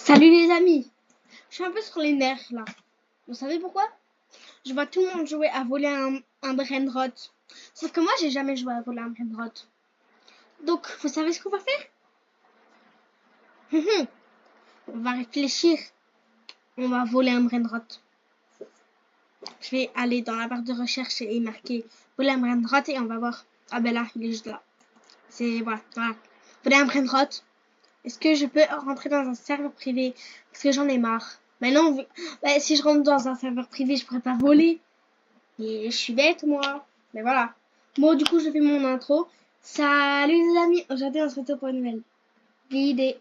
Salut les amis, je suis un peu sur les nerfs là. Vous savez pourquoi? Je vois tout le monde jouer à voler un brainrot. Sauf que moi j'ai jamais joué à voler un brainrot. Donc vous savez ce qu'on va faire? On va réfléchir. On va voler un brainrot. Je vais aller dans la barre de recherche et marquer voler un brainrot et on va voir. Ah ben là, il est juste là. C'est voilà. Voler un brainrot. Est-ce que je peux rentrer dans un serveur privé? Parce que j'en ai marre. Maintenant, si je rentre dans un serveur privé, je pourrais pas voler. Et je suis bête, moi. Mais voilà. Bon, du coup, je fais mon intro. Salut les amis. Aujourd'hui, on se retrouve pour une nouvelle vidéo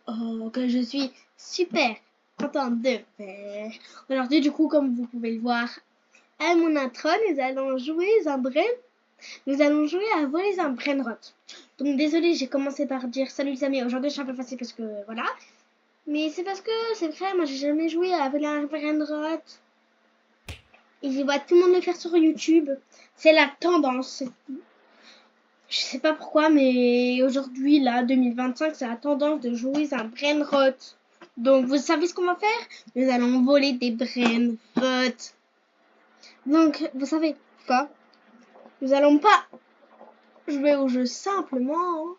que je suis super contente de faire. Aujourd'hui, du coup, comme vous pouvez le voir à mon intro, nous allons jouer à voler un brainrot. Donc désolé, j'ai commencé par dire salut les amis. Aujourd'hui, je suis un peu facile parce que voilà. Mais c'est parce que c'est vrai, moi j'ai jamais joué à voler un brainrot. Et je vois tout le monde le faire sur YouTube. C'est la tendance. Je sais pas pourquoi, mais aujourd'hui, là, 2025, c'est la tendance de jouer à un brainrot. Donc, vous savez ce qu'on va faire? Nous allons voler des brainrots. Donc, vous savez quoi? Nous allons pas jouer au jeu simplement.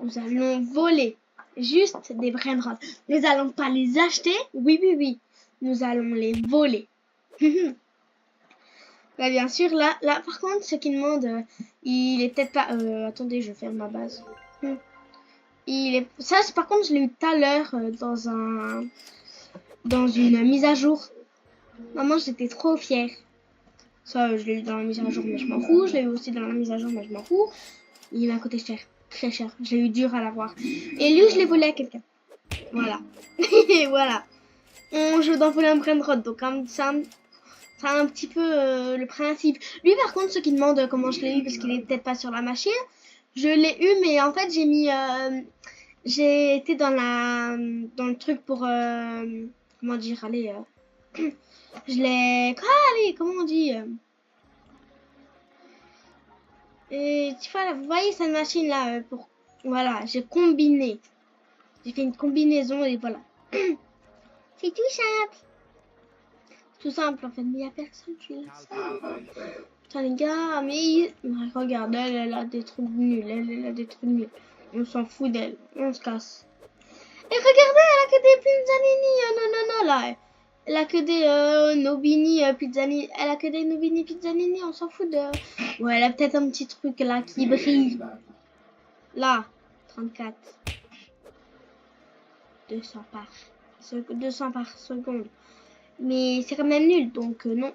Nous allons voler juste des brainrots. Nous allons pas les acheter. Oui. Nous allons les voler. Bah, bien sûr, là, par contre, ce qu'il demande, il est peut-être pas... attendez, je ferme ma base. Ça, par contre, je l'ai eu tout à l'heure dans une mise à jour. Maman, j'étais trop fière. Ça, je l'ai eu dans la mise à jour, mais je m'en fous. Je l'ai eu aussi dans la mise à jour, mais je m'en fous. Il m'a coûté cher. Très cher. J'ai eu dur à l'avoir. Et lui, je l'ai volé à quelqu'un. Voilà. Voilà. On joue dans voler un brainrot. Donc, ça... C'est un petit peu le principe. Lui, par contre, ce qui demande comment je l'ai eu, parce qu'il est peut-être pas sur la machine, je l'ai eu, mais en fait, j'ai été dans le truc pour, comment dire, allez, je l'ai, allez, comment on dit, et tu vois, vous voyez cette machine là, voilà, j'ai combiné, j'ai fait une combinaison et voilà. C'est tout simple. Tout simple en fait, mais il n'y a personne qui l'a ça. Putain les gars, mais regarde, elle a des trucs nuls, elle a des trucs nuls. On s'en fout d'elle, on se casse. Et regardez, elle a que des pizzanini, non, là. Elle a que des Nobini pizzanini, elle a que des Nobini pizzanini, on s'en fout de... Ouais, elle a peut-être un petit truc là qui brille. Là, 34. 200 par seconde. Mais c'est quand même nul, donc non.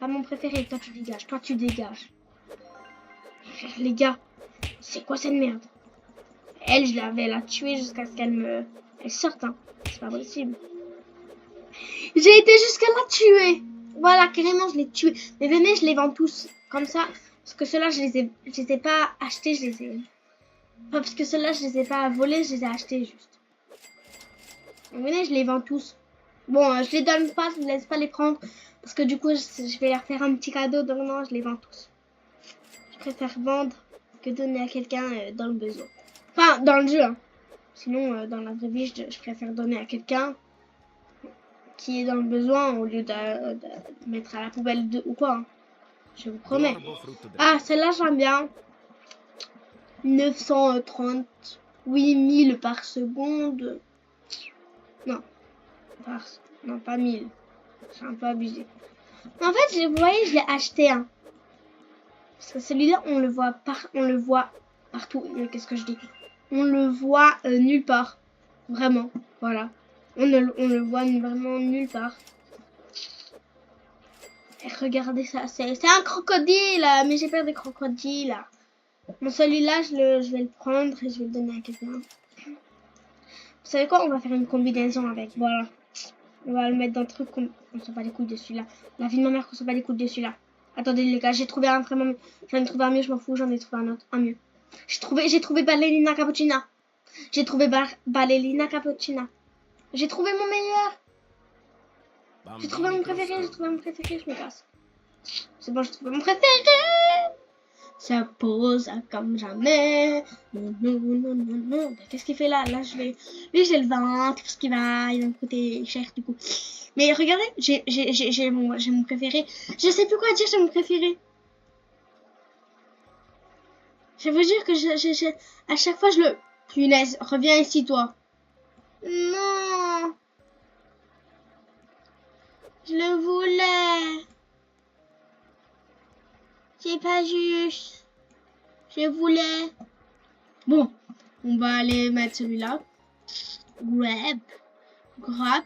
Pas mon préféré, toi tu dégages. Les gars, c'est quoi cette merde? Elle, je l'avais la tuer jusqu'à ce qu'elle sorte, hein. C'est pas possible. J'ai été jusqu'à la tuer. Voilà, carrément, je l'ai tué. Mais venez, je les vends tous, comme ça. Parce que ceux-là, je les ai pas achetés, Enfin, parce que ceux-là, je les ai pas volés, je les ai achetés juste. Donc, venez, je les vends tous. Bon, je les donne pas, je ne laisse pas les prendre. Parce que du coup, je vais leur faire un petit cadeau. Donc non, je les vends tous. Je préfère vendre que donner à quelqu'un dans le besoin. Enfin, dans le jeu. Hein. Sinon, dans la vraie vie, je préfère donner à quelqu'un qui est dans le besoin au lieu de mettre à la poubelle ou quoi. Hein. Je vous promets. Ah, celle-là, j'aime bien. 938 000 par seconde. Non. Non, pas 1000. C'est un peu abusé. En fait, vous voyez, je l'ai acheté un. Parce que celui-là, on le voit partout. Qu'est-ce que je dis? On le voit nulle part. Vraiment. Voilà. On le voit vraiment nulle part. Et regardez ça. C'est un crocodile. Mais j'ai peur des crocodiles. Bon, celui-là, je vais le prendre et je vais le donner à quelqu'un. Vous savez quoi? On va faire une combinaison avec. Voilà. On va le mettre dans le truc. On s'en bat les couilles de celui-là. La vie de ma mère qu'on s'en bat les couilles de celui-là. Attendez les gars, j'ai trouvé un vraiment... J'en ai trouvé un mieux, je m'en fous, j'en ai trouvé un autre, un mieux. J'ai trouvé Ballerina Cappuccina. J'ai trouvé Ballerina Cappuccina. J'ai trouvé mon meilleur. J'ai trouvé mon préféré, je me casse. C'est bon, j'ai trouvé mon préféré. Ça pose comme jamais. Non, non, non, non, non. Qu'est-ce qu'il fait là? Là, je vais... Lui, j'ai le ventre. Qu'est-ce qu'il va? Il va me coûter cher, du coup. Mais regardez, j'ai mon préféré. Je sais plus quoi dire, j'ai mon préféré. Je veux dire que à chaque fois, je le... Punaise, reviens ici, toi. Non. Je le voulais. C'est pas juste. Je voulais. Bon, on va aller mettre celui-là. Grab. Grab.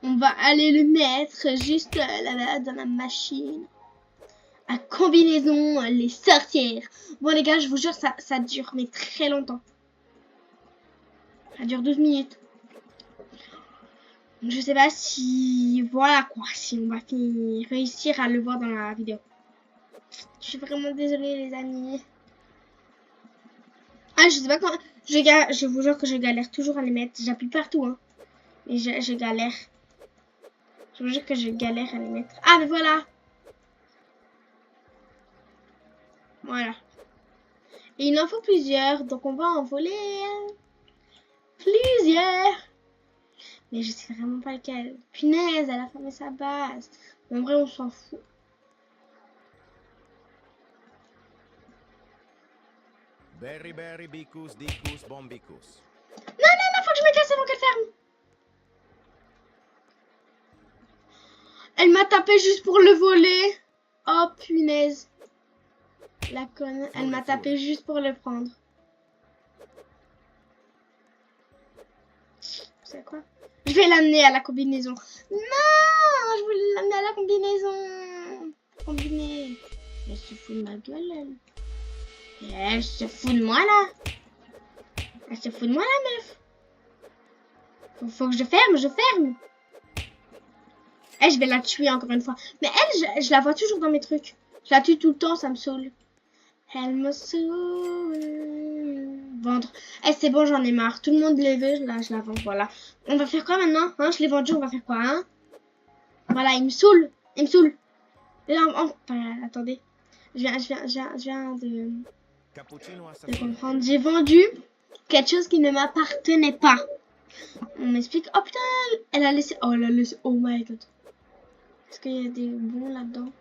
On va aller le mettre juste là-bas dans la machine. À combinaison, les sorcières. Bon les gars, je vous jure, ça dure mais très longtemps. Ça dure 12 minutes. Je sais pas si... Voilà quoi, si on va réussir à le voir dans la vidéo. Je suis vraiment désolée les amis. Ah, je sais pas comment... Je vous jure que je galère toujours à les mettre. J'appuie partout, hein. Mais je galère. Je vous jure que je galère à les mettre. Ah, mais voilà. Voilà. Et il en faut plusieurs, donc on va en voler plusieurs. Mais je sais vraiment pas lequel. Punaise, elle a fermé sa base. En vrai, on s'en fout. Berry, berry, bicus, dicus, bombicus. Non, non, non, faut que je me casse avant qu'elle ferme. Elle m'a tapé juste pour le voler. Oh, punaise. La conne, elle m'a tapé juste pour le prendre. C'est quoi? Je vais l'amener à la combinaison. Non, je voulais l'amener à la combinaison. Combiner. Elle se fout de ma gueule, elle. Elle se fout de moi, là. Elle se fout de moi, la meuf. Faut que je ferme, je ferme. Eh, je vais la tuer encore une fois. Mais elle, je la vois toujours dans mes trucs. Je la tue tout le temps, ça me saoule. Elle me saoule. Vendre. Eh, c'est bon, j'en ai marre. Tout le monde les veut, là, je la vends. Voilà. On va faire quoi maintenant, hein? Je l'ai vendu, on va faire quoi, hein? Voilà, il me saoule. Il me saoule. Là, attendez. Je viens de comprendre. J'ai vendu quelque chose qui ne m'appartenait pas. On m'explique. Oh putain, elle a laissé. Oh, elle a laissé. Oh my god. Est-ce qu'il y a des bons là-dedans?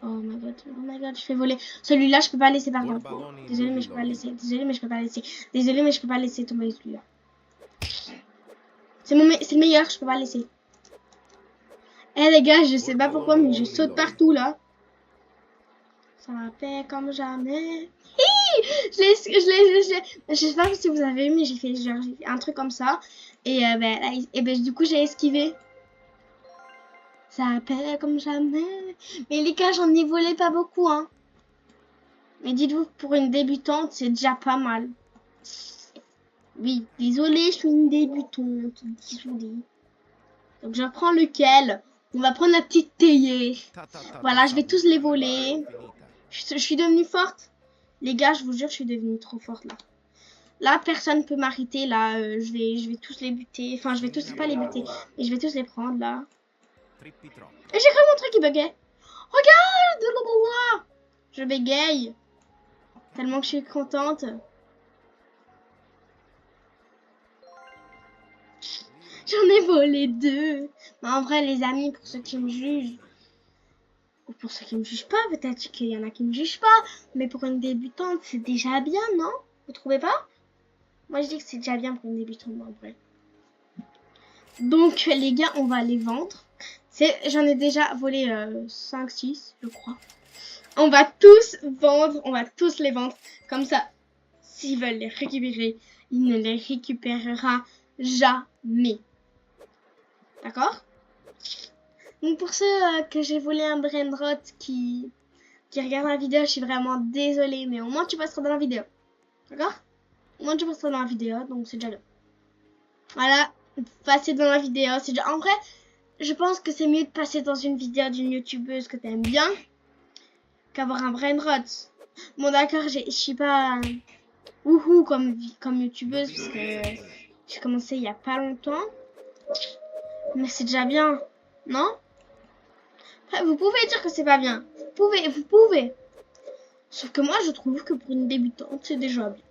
Oh my god, je fais voler. Celui-là, je peux pas laisser par contre. Désolé, mais je peux pas laisser. Désolé, mais je peux pas laisser. Désolé, mais je peux pas laisser tomber celui-là. C'est le meilleur, je peux pas laisser. Eh les gars, je sais pas pourquoi, mais je saute partout là. Ça m'appelle comme jamais. Je sais pas si vous avez vu, mais j'ai fait genre un truc comme ça. Et du coup, j'ai esquivé. Ça appelle comme jamais. Mais les gars, j'en ai volé pas beaucoup, hein. Mais dites-vous, pour une débutante, c'est déjà pas mal. Oui, désolée, je suis une débutante. Désolée. Donc, je prends lequel? On va prendre la petite théier. Voilà, je vais tous les voler. Je suis devenue forte. Les gars, je vous jure, je suis devenue trop forte, là. Là, personne peut m'arrêter, là. Je vais tous les buter. Enfin, je vais tous pas les buter. Mais je vais tous les prendre, là. Et j'ai cru mon truc qui buguait. Regarde! Je bégaye. Tellement que je suis contente. J'en ai volé 2. Mais en vrai, les amis, pour ceux qui me jugent, ou pour ceux qui me jugent pas, peut-être qu'il y en a qui me jugent pas, mais pour une débutante, c'est déjà bien, non? Vous trouvez pas? Moi, je dis que c'est déjà bien pour une débutante, en vrai. Donc, les gars, on va les vendre. J'en ai déjà volé 5-6, je crois. On va tous vendre, on va tous les vendre. Comme ça, s'ils veulent les récupérer, il ne les récupérera jamais. D'accord? Donc pour ceux que j'ai volé un brainrot qui regarde la vidéo, je suis vraiment désolée. Mais au moins tu passeras dans la vidéo. D'accord? Au moins tu passeras dans la vidéo, donc c'est déjà bien. Voilà, passer dans la vidéo, c'est déjà... En vrai, je pense que c'est mieux de passer dans une vidéo d'une youtubeuse que t'aimes bien qu'avoir un brainrot. Bon d'accord, je suis pas wouhou comme youtubeuse parce que j'ai commencé il y a pas longtemps. Mais c'est déjà bien, non? Vous pouvez dire que c'est pas bien. Vous pouvez. Sauf que moi, je trouve que pour une débutante, c'est déjà bien.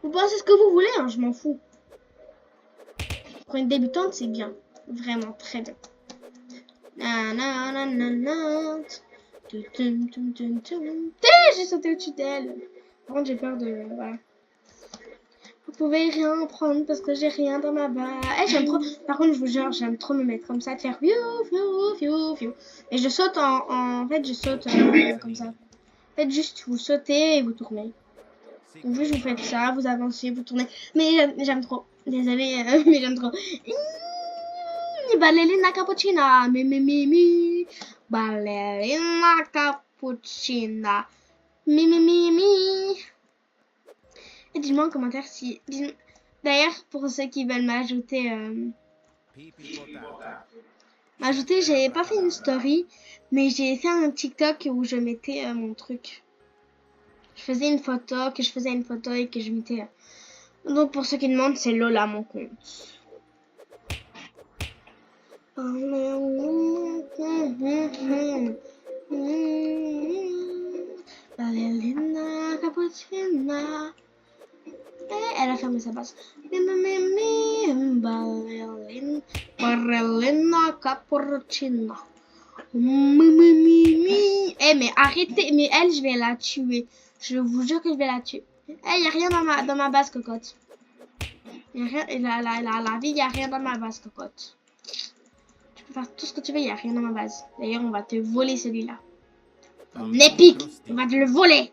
Vous pensez ce que vous voulez, hein, je m'en fous. Pour une débutante, c'est bien. Vraiment, très bien. J'ai sauté au-dessus d'elle. Par contre, j'ai peur de... Voilà. Vous pouvez rien prendre parce que j'ai rien dans ma base. Eh, j'aime trop... Par contre, je vous jure, j'aime trop me mettre comme ça, de faire... Et je saute en fait, je saute comme ça. Faites juste, vous sautez et vous tournez. Donc, juste, vous faites ça, vous avancez, vous tournez. Mais j'aime trop. Désolée, mais j'aime trop. Ballerina cappuccina, mi. Ballerina cappuccina, mi. Et dis-moi en commentaire si... D'ailleurs, pour ceux qui veulent m'ajouter... j'avais pas fait une story, mais j'ai fait un TikTok où je mettais mon truc. Je faisais une photo, et que je mettais... Donc pour ceux qui demandent, c'est Lola mon compte. Ballerina cappuccina. Elle a fermé sa base. Ballerina cappuccina. Eh mais arrêtez, mais elle je vais la tuer. Je vous jure que je vais la tuer. Eh, y a rien dans ma base, cocotte. Y a rien, la vie, y a rien dans ma base, cocotte. Tu peux faire tout ce que tu veux, y a rien dans ma base. D'ailleurs, on va te voler celui-là. En épique, on va te le voler.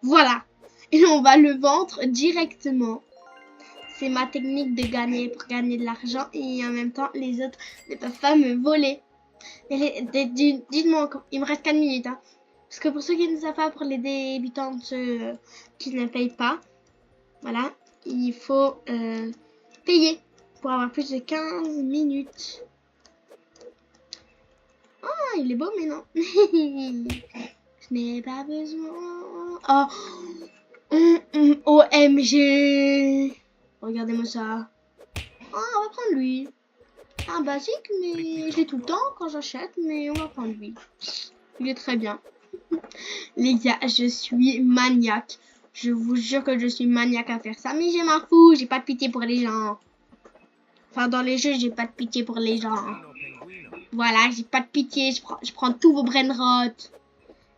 Voilà. Et on va le vendre directement. C'est ma technique de gagner pour gagner de l'argent et en même temps les autres ne peuvent pas me voler. Dites-moi, il me reste 4 minutes. Hein. Parce que pour ceux qui ne savent pas, pour les débutants, ceux qui ne payent pas, voilà, il faut payer pour avoir plus de 15 minutes. Ah, il est beau, mais non. Je n'ai pas besoin. Oh, OMG. Regardez-moi ça. Ah, on va prendre lui. Un basique, mais je l'ai tout le temps quand j'achète, mais on va prendre lui. Il est très bien. Les gars, je suis maniaque. Je vous jure que je suis maniaque à faire ça, mais je m'en fous, j'ai pas de pitié pour les gens. Enfin, dans les jeux, j'ai pas de pitié pour les gens. Voilà, j'ai pas de pitié, je prends tous vos brainrots.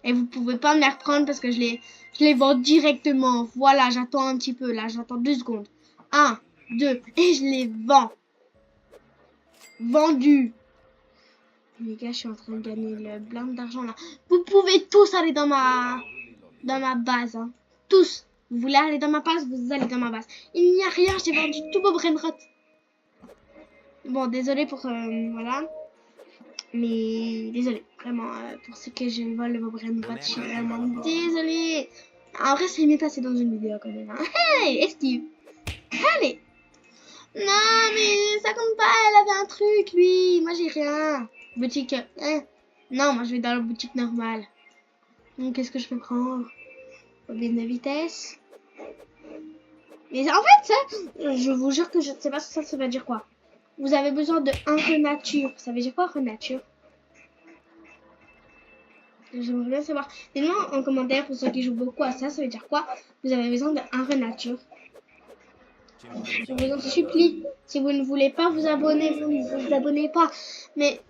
Et vous pouvez pas me les reprendre parce que je les vends directement. Voilà, j'attends un petit peu, là, j'attends 2 secondes. 1, 2, et je les vends. Vendu. Les gars, je suis en train de gagner le blinde d'argent là. Vous pouvez tous aller dans ma base. Hein. Tous. Vous voulez aller dans ma base, vous allez dans ma base. Il n'y a rien, j'ai vendu tous vos brainrots. Bon, désolé pour... voilà. Mais désolé, vraiment, pour ce que je vole vos brainrots, je suis vraiment désolée. En vrai, c'est mieux passé dans une vidéo quand même. Hein. Hey, esquive. Allez. Non, mais ça compte pas, elle avait un truc, lui. Moi, j'ai rien. Boutique, non, moi, je vais dans la boutique normale. Donc, qu'est-ce que je peux prendre? Bobine de vitesse. Mais en fait, ça, je vous jure que je ne sais pas ce que ça veut dire quoi. Vous avez besoin de un renature. Ça veut dire quoi, renature? J'aimerais bien savoir. Dites-moi en commentaire pour ceux qui jouent beaucoup à ça, ça veut dire quoi? Vous avez besoin de un renature. Je vous en supplie, si vous ne voulez pas vous abonner, vous ne vous abonnez pas. Mais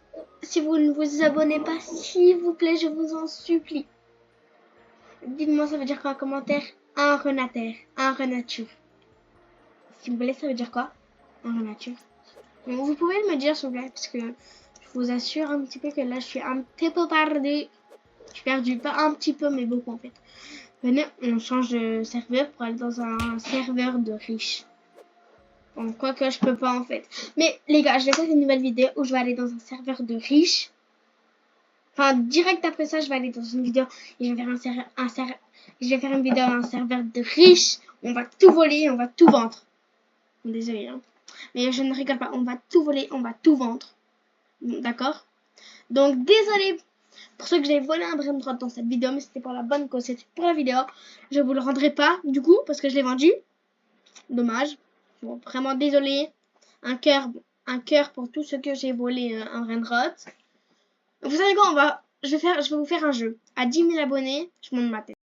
si vous ne vous abonnez pas, s'il vous plaît, je vous en supplie. Dites-moi, ça veut dire quoi en commentaire? Un renature. S'il vous plaît, ça veut dire quoi? Un renature. Donc, vous pouvez me dire, s'il vous plaît, parce que je vous assure un petit peu que là, je suis un petit peu perdue. Je suis perdue, pas un petit peu, mais beaucoup en fait. Venez, on change de serveur pour aller dans un serveur de riches. Bon, quoi que je peux pas en fait. Mais les gars, je vais faire une nouvelle vidéo où je vais aller dans un serveur de riches. Enfin, direct après ça, je vais aller dans une vidéo et je vais faire une vidéo à un serveur de riches. On va tout voler, on va tout vendre. Désolée, hein. Mais je ne rigole pas. On va tout voler, on va tout vendre. D'accord? Donc, désolé pour ceux que j'ai volé un brainrot dans cette vidéo, mais c'était pour la bonne cause, c'était pour la vidéo. Je vous le rendrai pas, du coup, parce que je l'ai vendu. Dommage. Bon, vraiment désolé. Un cœur pour tous ceux que j'ai volé un brainrot. Vous savez quoi, je vais vous faire un jeu. À 10 000 abonnés, je monte ma tête.